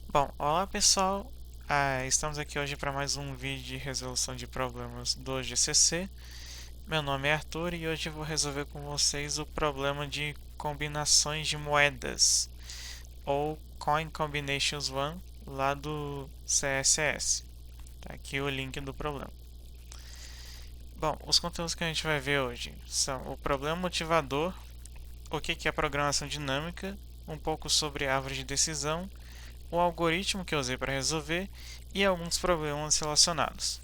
Bom, olá pessoal, estamos aqui hoje para mais um vídeo de resolução de problemas do GCC. Meu nome é Arthur e hoje eu vou resolver com vocês o problema de combinações de moedas, ou Coin Combinations 1, lá do CSS. Tá aqui o link do problema. Bom, os conteúdos que a gente vai ver hoje são o problema motivador, o que é programação dinâmica, um pouco sobre árvore de decisão, o algoritmo que eu usei para resolver e alguns problemas relacionados.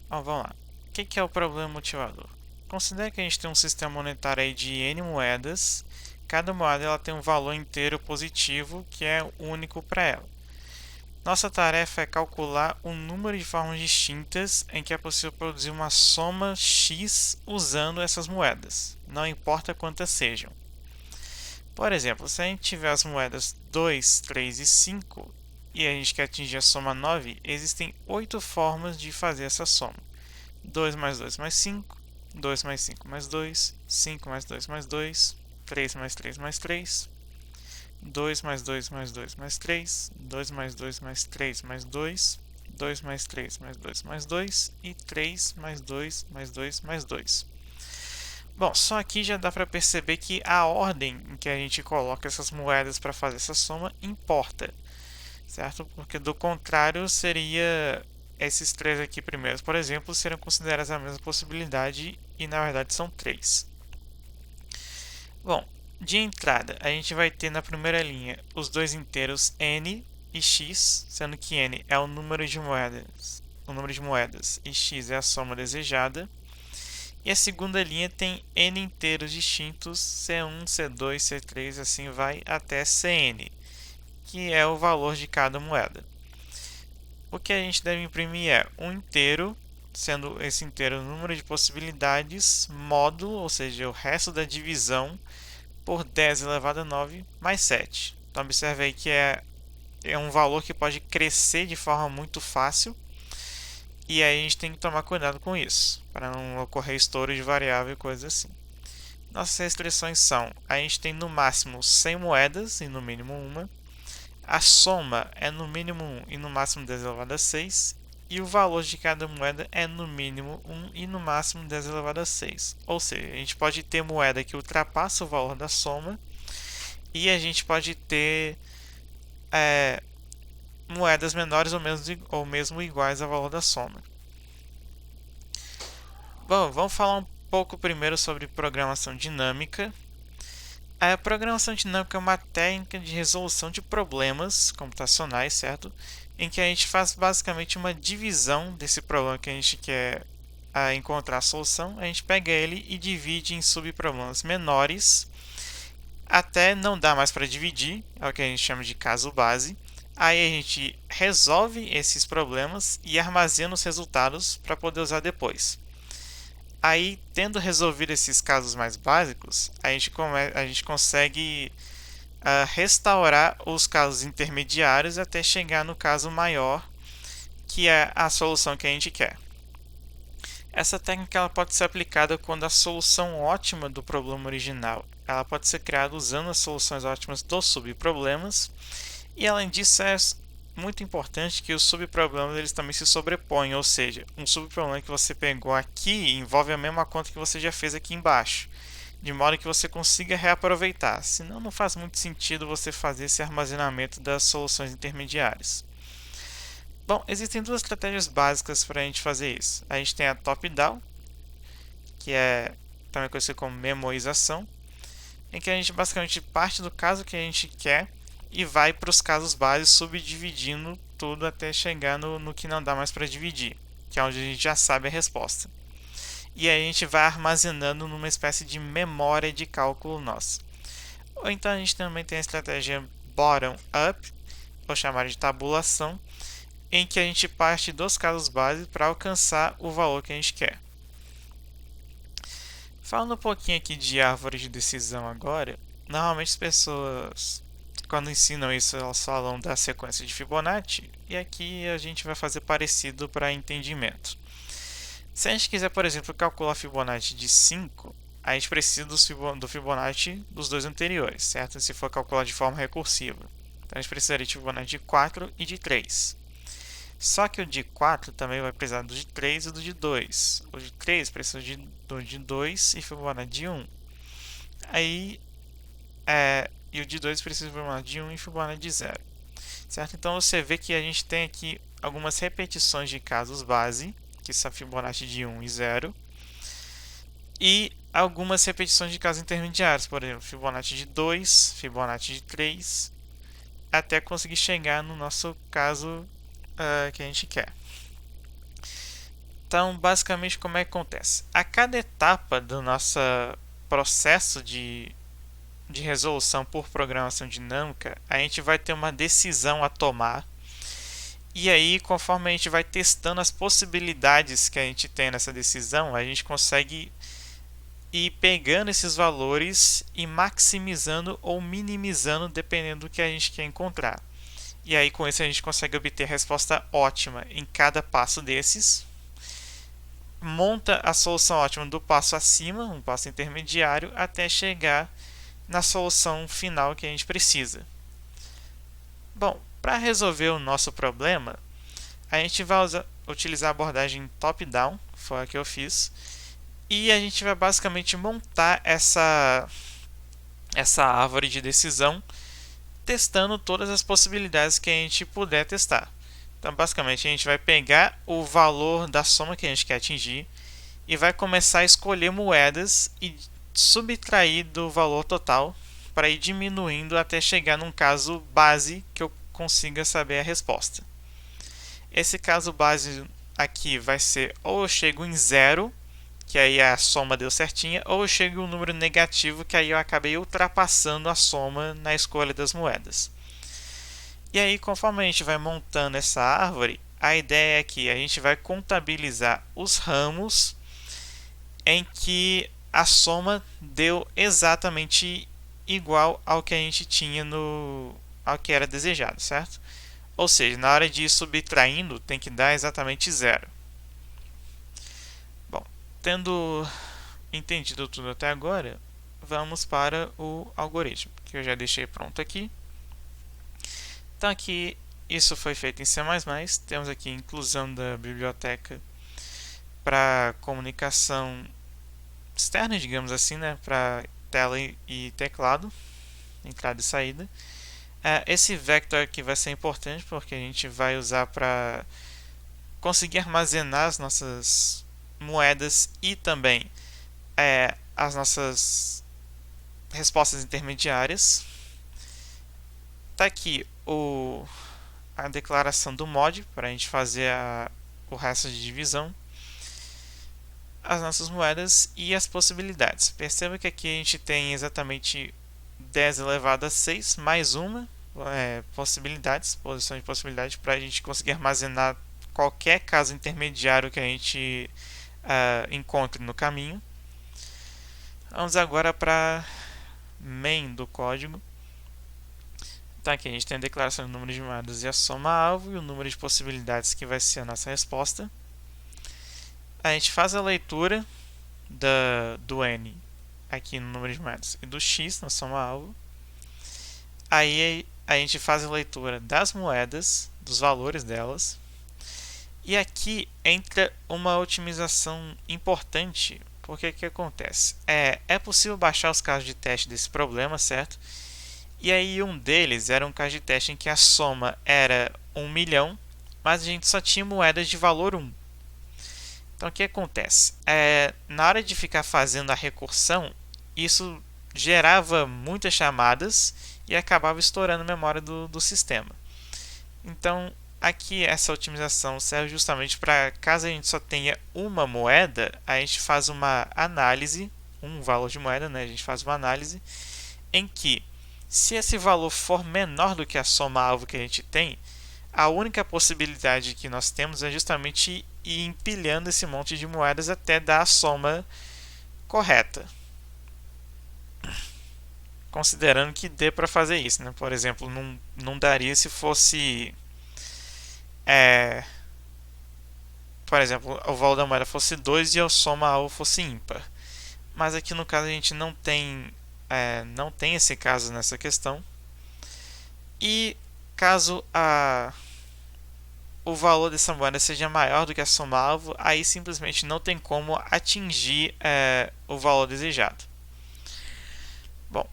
Então, vamos lá. O que é o problema motivador? Considere que a gente tem um sistema monetário aí de N moedas. Cada moeda ela tem um valor inteiro positivo que é único para ela. Nossa tarefa é calcular o número de formas distintas em que é possível produzir uma soma X usando essas moedas, não importa quantas sejam. Por exemplo, se a gente tiver as moedas 2, 3 e 5 e a gente quer atingir a soma 9, existem 8 formas de fazer essa soma. 2 mais 2 mais 5, 2 mais 5 mais 2, 5 mais 2 mais 2, 3 mais 3 mais 3, 2 mais 2 mais 2 mais 3, 2 mais 2 mais 3 mais 2, 2 mais 3 mais 2 mais 2 e 3 mais 2 mais 2 mais 2. Bom, só aqui já dá para perceber que a ordem em que a gente coloca essas moedas para fazer essa soma importa, certo? Porque do contrário seria esses três aqui primeiros, por exemplo, seriam considerados a mesma possibilidade e na verdade são três. Bom, de entrada a gente vai ter na primeira linha os dois inteiros n e x, sendo que n é o número de moedas e x é a soma desejada. E a segunda linha tem n inteiros distintos, C1, C2, C3, assim vai até Cn, que é o valor de cada moeda. O que a gente deve imprimir é um inteiro, sendo esse inteiro o número de possibilidades, módulo, ou seja, o resto da divisão, por 10 elevado a 9 mais 7. Então observe aí que é um valor que pode crescer de forma muito fácil, e aí a gente tem que tomar cuidado com isso, para não ocorrer estouro de variável e coisas assim. Nossas restrições são: a gente tem no máximo 100 moedas e no mínimo uma, a soma é no mínimo 1 e no máximo 10 elevado a 6, e o valor de cada moeda é no mínimo 1 e no máximo 10 elevado a 6. Ou seja, a gente pode ter moeda que ultrapassa o valor da soma, e a gente pode ter moedas menores ou mesmo iguais ao valor da soma. Bom, vamos falar um pouco primeiro sobre programação dinâmica. A programação dinâmica é uma técnica de resolução de problemas computacionais, certo? Em que a gente faz basicamente uma divisão desse problema que a gente quer encontrar a solução. A gente pega ele e divide em subproblemas menores até não dar mais para dividir, é o que a gente chama de caso base. Aí a gente resolve esses problemas e armazena os resultados para poder usar depois. Aí, tendo resolvido esses casos mais básicos, a gente consegue restaurar os casos intermediários até chegar no caso maior, que é a solução que a gente quer. Essa técnica ela pode ser aplicada quando a solução ótima do problema original ela pode ser criada usando as soluções ótimas dos subproblemas, e além disso é muito importante que os subproblemas eles também se sobrepõem, ou seja, um subproblema que você pegou aqui envolve a mesma conta que você já fez aqui embaixo, de modo que você consiga reaproveitar, senão não faz muito sentido você fazer esse armazenamento das soluções intermediárias. Bom, existem duas estratégias básicas para a gente fazer isso. A gente tem a top-down, que é também conhecida como memorização, em que a gente basicamente parte do caso que a gente quer e vai para os casos básicos, subdividindo tudo até chegar no que não dá mais para dividir, que é onde a gente já sabe a resposta. E aí a gente vai armazenando numa espécie de memória de cálculo nossa. Ou então a gente também tem a estratégia bottom-up, ou chamar de tabulação, em que a gente parte dos casos básicos para alcançar o valor que a gente quer. Falando um pouquinho aqui de árvore de decisão agora, normalmente as pessoas, quando ensinam isso, elas falam da sequência de Fibonacci, e aqui a gente vai fazer parecido para entendimento. Se a gente quiser, por exemplo, calcular a Fibonacci de 5, a gente precisa do Fibonacci dos dois anteriores, certo? Se for calcular de forma recursiva. Então Então a gente precisaria de Fibonacci de 4 e de 3. Só que o de 4 também vai precisar do de 3 e do de 2. O de 3 precisa do de 2 e Fibonacci de 1. Aí, e o de 2 precisa de Fibonacci de 1 e Fibonacci de 0. Certo? Então você vê que a gente tem aqui algumas repetições de casos base, que são Fibonacci de 1 e 0. E algumas repetições de casos intermediários, por exemplo, Fibonacci de 2, Fibonacci de 3, até conseguir chegar no nosso caso que a gente quer. Então, basicamente, como é que acontece? A cada etapa do nosso processo de resolução por programação dinâmica, a gente vai ter uma decisão a tomar. E aí, conforme a gente vai testando as possibilidades que a gente tem nessa decisão, a gente consegue ir pegando esses valores e maximizando ou minimizando, dependendo do que a gente quer encontrar. E aí, com isso, a gente consegue obter a resposta ótima em cada passo desses. Monta a solução ótima do passo acima, um passo intermediário, até chegar na solução final que a gente precisa. Bom, para resolver o nosso problema, a gente vai utilizar a abordagem top-down, foi a que eu fiz, e a gente vai basicamente montar essa árvore de decisão, testando todas as possibilidades que a gente puder testar. Então, basicamente, a gente vai pegar o valor da soma que a gente quer atingir e vai começar a escolher moedas e subtrair do valor total para ir diminuindo até chegar num caso base que eu consiga saber a resposta. Esse caso base aqui vai ser ou eu chego em zero, que aí a soma deu certinha, ou eu chego em um número negativo, que aí eu acabei ultrapassando a soma na escolha das moedas. E aí, conforme a gente vai montando essa árvore, a ideia é que a gente vai contabilizar os ramos em que a soma deu exatamente igual ao que a gente tinha ao que era desejado, certo? Ou seja, na hora de ir subtraindo, tem que dar exatamente zero. Bom, tendo entendido tudo até agora, vamos para o algoritmo, que eu já deixei pronto aqui. Então aqui, isso foi feito em C++, temos aqui a inclusão da biblioteca para comunicação externa, digamos assim, né, para tela e teclado, entrada e saída. Esse vector aqui vai ser importante porque a gente vai usar para conseguir armazenar as nossas moedas e também as nossas respostas intermediárias. Está aqui a declaração do mod para a gente fazer o resto de divisão, as nossas moedas e as possibilidades. Perceba que aqui a gente tem exatamente 10 elevado a 6 mais uma posição de possibilidade para a gente conseguir armazenar qualquer caso intermediário que a gente encontre no caminho. Vamos agora para main do código. Então aqui a gente tem a declaração do número de moedas e a soma alvo e o número de possibilidades que vai ser a nossa resposta. A gente faz a leitura do n aqui no número de moedas e do x na soma alvo. Aí a gente faz a leitura das moedas, dos valores delas. E aqui entra uma otimização importante, porque o que acontece? É possível baixar os casos de teste desse problema, certo? E aí um deles era um caso de teste em que a soma era 1 milhão, mas a gente só tinha moedas de valor 1. Então o que acontece? Na hora de ficar fazendo a recursão, isso gerava muitas chamadas e acabava estourando a memória do sistema. Então aqui essa otimização serve justamente para, caso a gente só tenha uma moeda, a gente faz uma análise, um valor de moeda, né? A gente faz uma análise em que, se esse valor for menor do que a soma-alvo que a gente tem, a única possibilidade que nós temos é justamente ir empilhando esse monte de moedas até dar a soma correta. Considerando que dê para fazer isso, né? Por exemplo, não daria se fosse... por exemplo, o valor da moeda fosse 2 e a soma-alvo fosse ímpar. Mas aqui no caso a gente não tem esse caso nessa questão. E Caso o valor dessa moeda seja maior do que a soma-alvo, aí simplesmente não tem como atingir o valor desejado. Bom,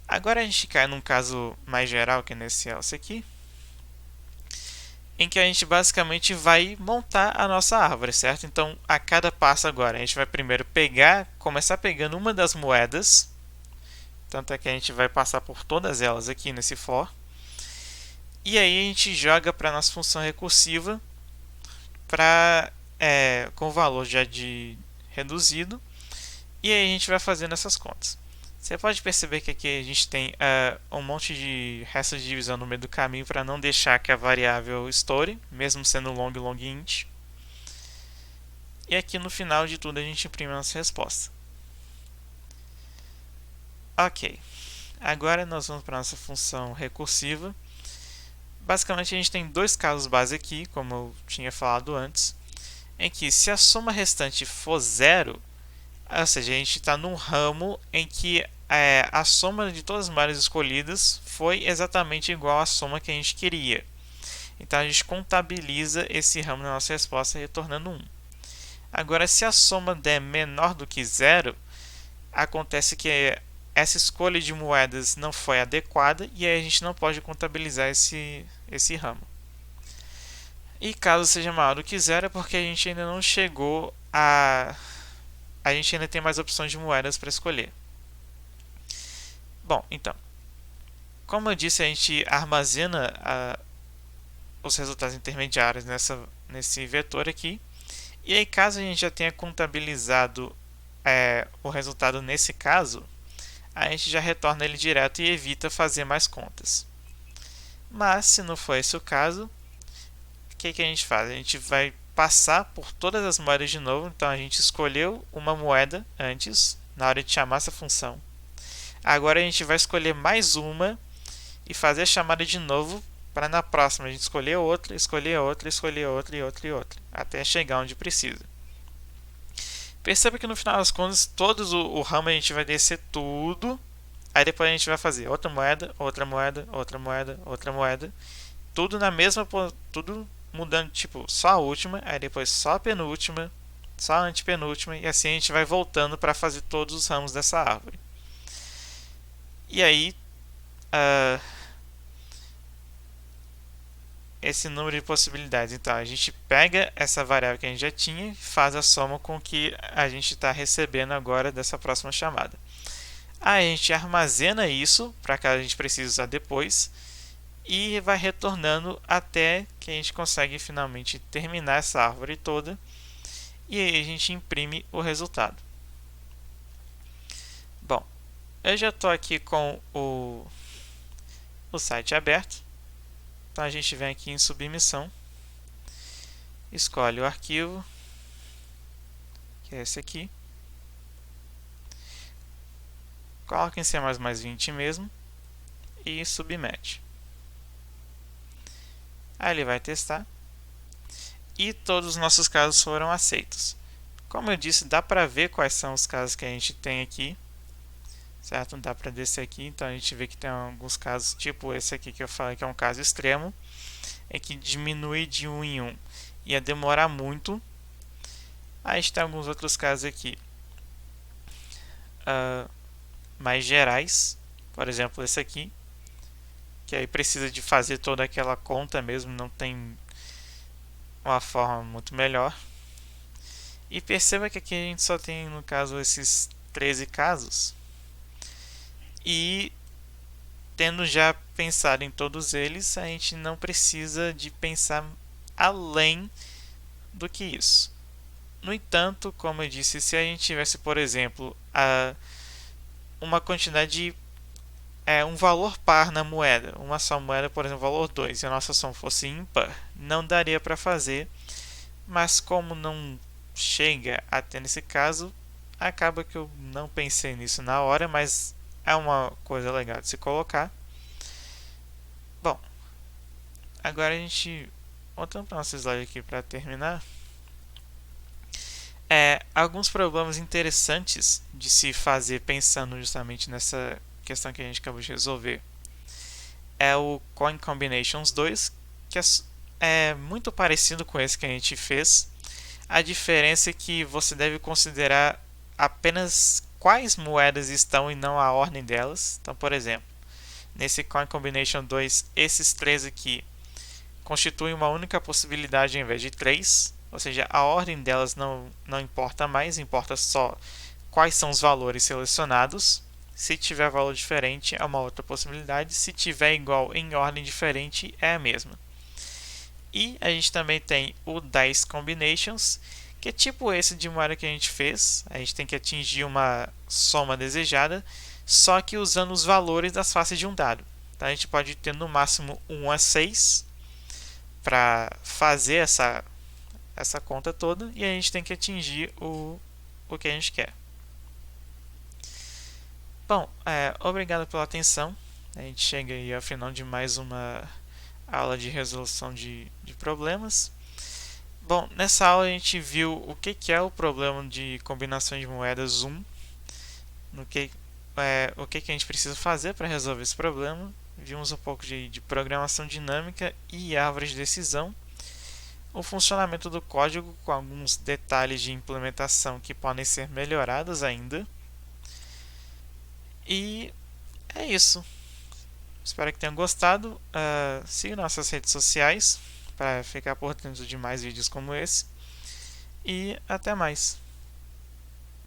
agora a gente cai num caso mais geral, que é nesse else aqui, em que a gente basicamente vai montar a nossa árvore, certo? Então, a cada passo agora, a gente vai primeiro começar pegando uma das moedas, tanto é que a gente vai passar por todas elas aqui nesse for, e aí a gente joga para a nossa função recursiva com o valor já reduzido, e aí a gente vai fazendo essas contas. Você pode perceber que aqui a gente tem um monte de restos de divisão no meio do caminho para não deixar que a variável estoure, mesmo sendo long int. E aqui no final de tudo a gente imprime a nossa resposta. Ok, agora nós vamos para a nossa função recursiva. Basicamente a gente tem dois casos base aqui, como eu tinha falado antes, em que se a soma restante for zero, ou seja, a gente está num ramo em que a soma de todas as malhas escolhidas foi exatamente igual à soma que a gente queria. Então a gente contabiliza esse ramo na nossa resposta retornando 1. Agora, se a soma der menor do que zero, acontece que essa escolha de moedas não foi adequada e aí a gente não pode contabilizar esse ramo. E caso seja maior do que zero, é porque a gente ainda não chegou a gente ainda tem mais opções de moedas para escolher. Bom, então, como eu disse, a gente armazena os resultados intermediários nesse vetor aqui. E aí, caso a gente já tenha contabilizado o resultado nesse caso, a gente já retorna ele direto e evita fazer mais contas. Mas, se não for esse o caso, o que a gente faz? A gente vai passar por todas as moedas de novo. Então, a gente escolheu uma moeda antes, na hora de chamar essa função. Agora, a gente vai escolher mais uma e fazer a chamada de novo, para na próxima a gente escolher outra, escolher outra, escolher outra e outra e outra, até chegar onde precisa. Perceba que no final das contas, todos o ramo a gente vai descer tudo, aí depois a gente vai fazer outra moeda, outra moeda, outra moeda, outra moeda, tudo na mesma, tudo mudando, tipo, só a última, aí depois só a penúltima, só a antepenúltima, e assim a gente vai voltando para fazer todos os ramos dessa árvore. E aí, esse número de possibilidades. Então, a gente pega essa variável que a gente já tinha e faz a soma com o que a gente está recebendo agora dessa próxima chamada. Aí a gente armazena isso para que a gente precise usar depois e vai retornando até que a gente consegue finalmente terminar essa árvore toda e aí a gente imprime o resultado. Bom, eu já estou aqui com o site aberto. Então a gente vem aqui em submissão, escolhe o arquivo, que é esse aqui, coloca em C++20 mesmo e submete. Aí ele vai testar e todos os nossos casos foram aceitos. Como eu disse, dá para ver quais são os casos que a gente tem aqui, certo? Dá para descer aqui, então a gente vê que tem alguns casos, tipo esse aqui que eu falei que é um caso extremo, é que diminui de 1 em 1 ia demorar muito. Aí a gente tem alguns outros casos aqui mais gerais, por exemplo esse aqui, que aí precisa de fazer toda aquela conta mesmo, não tem uma forma muito melhor. E perceba que aqui a gente só tem, no caso, esses 13 casos. E tendo já pensado em todos eles, a gente não precisa de pensar além do que isso. No entanto, como eu disse, se a gente tivesse, por exemplo, uma quantidade de um valor par na moeda, uma só moeda, por exemplo, valor 2, e a nossa soma fosse ímpar, não daria para fazer, mas como não chega até nesse caso, acaba que eu não pensei nisso na hora, mas é uma coisa legal de se colocar. Bom, agora a gente, voltando para o nosso slide aqui para terminar, alguns problemas interessantes de se fazer pensando justamente nessa questão que a gente acabou de resolver. é o Coin Combinations 2, que é muito parecido com esse que a gente fez. A diferença é que você deve considerar apenas quais moedas estão e não a ordem delas. Então, por exemplo, nesse Coin Combination 2, esses três aqui constituem uma única possibilidade ao invés de três, ou seja, a ordem delas não importa mais, importa só quais são os valores selecionados. Se tiver valor diferente, é uma outra possibilidade. Se tiver igual em ordem diferente, é a mesma. E a gente também tem o Dice Combinations, que é tipo esse de moeda que a gente fez. A gente tem que atingir uma soma desejada, só que usando os valores das faces de um dado. Então a gente pode ter no máximo 1 a 6 para fazer essa conta toda, e a gente tem que atingir o que a gente quer. Bom, obrigado pela atenção. A gente chega aí ao final de mais uma aula de resolução de problemas. Bom, nessa aula a gente viu o que é o problema de combinações de moedas 1, o que a gente precisa fazer para resolver esse problema. Vimos um pouco de programação dinâmica e árvores de decisão, o funcionamento do código com alguns detalhes de implementação que podem ser melhorados ainda. E é isso. Espero que tenham gostado. Siga nossas redes sociais para ficar por dentro de mais vídeos como esse. E até mais.